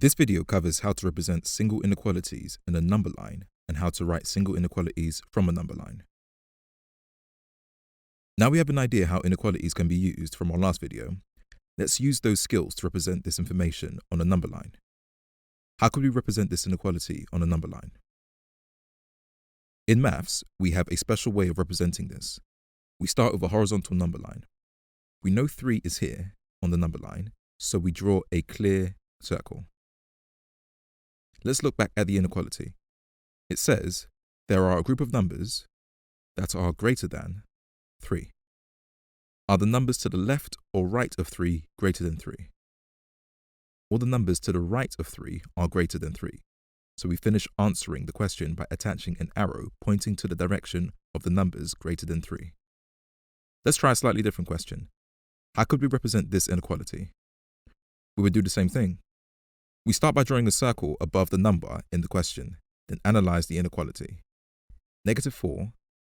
This video covers how to represent single inequalities in a number line and how to write single inequalities from a number line. Now we have an idea how inequalities can be used from our last video. Let's use those skills to represent this information on a number line. How could we represent this inequality on a number line? In maths, we have a special way of representing this. We start with a horizontal number line. We know 3 is here on the number line, so we draw a clear circle. Let's look back at the inequality. It says there are a group of numbers that are greater than 3. Are the numbers to the left or right of 3 greater than 3? All the numbers to the right of 3 are greater than 3. So we finish answering the question by attaching an arrow pointing to the direction of the numbers greater than 3. Let's try a slightly different question. How could we represent this inequality? We would do the same thing. We start by drawing a circle above the number in the question, then analyze the inequality. -4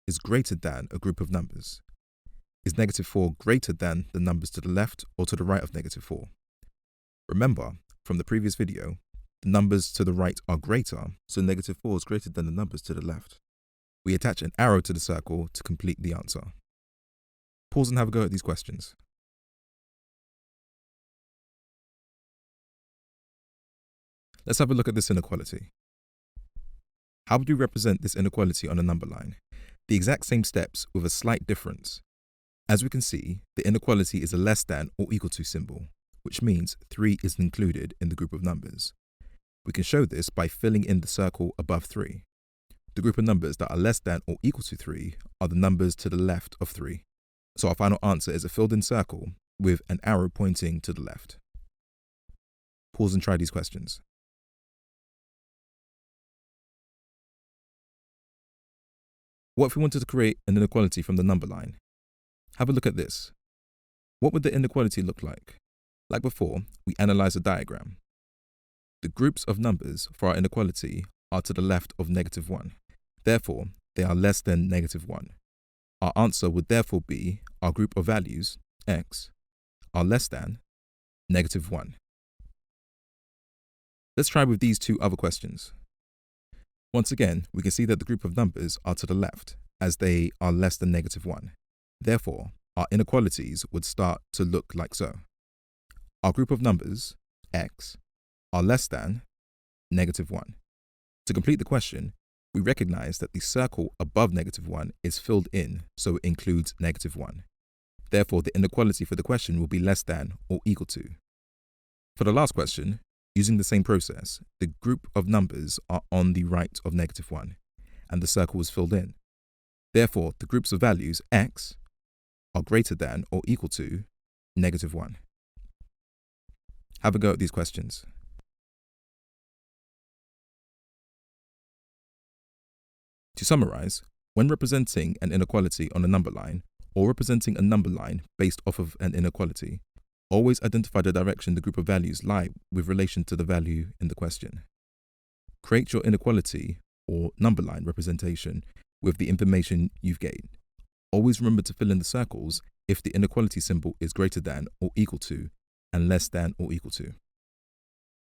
is greater than a group of numbers. Is -4 greater than the numbers to the left or to the right of -4? Remember, from the previous video, the numbers to the right are greater, so -4 is greater than the numbers to the left. We attach an arrow to the circle to complete the answer. Pause and have a go at these questions. Let's have a look at this inequality. How would we represent this inequality on a number line? The exact same steps with a slight difference. As we can see, the inequality is a less than or equal to symbol, which means 3 is included in the group of numbers. We can show this by filling in the circle above 3. The group of numbers that are less than or equal to 3 are the numbers to the left of 3. So our final answer is a filled-in circle with an arrow pointing to the left. Pause and try these questions. What if we wanted to create an inequality from the number line? Have a look at this. What would the inequality look like? Like before, we analyze a diagram. The groups of numbers for our inequality are to the left of -1. Therefore, they are less than -1. Our answer would therefore be our group of values, x, are less than -1. Let's try with these two other questions. Once again, we can see that the group of numbers are to the left, as they are less than -1. Therefore, our inequalities would start to look like so. Our group of numbers, x, are less than -1. To complete the question, we recognize that the circle above -1 is filled in, so it includes -1. Therefore, the inequality for the question will be less than or equal to. For the last question, using the same process, the group of numbers are on the right of -1, and the circle is filled in. Therefore, the groups of values, x, are greater than or equal to -1. Have a go at these questions. To summarize, when representing an inequality on a number line, or representing a number line based off of an inequality, always identify the direction the group of values lie with relation to the value in the question. Create your inequality or number line representation with the information you've gained. Always remember to fill in the circles if the inequality symbol is greater than or equal to and less than or equal to.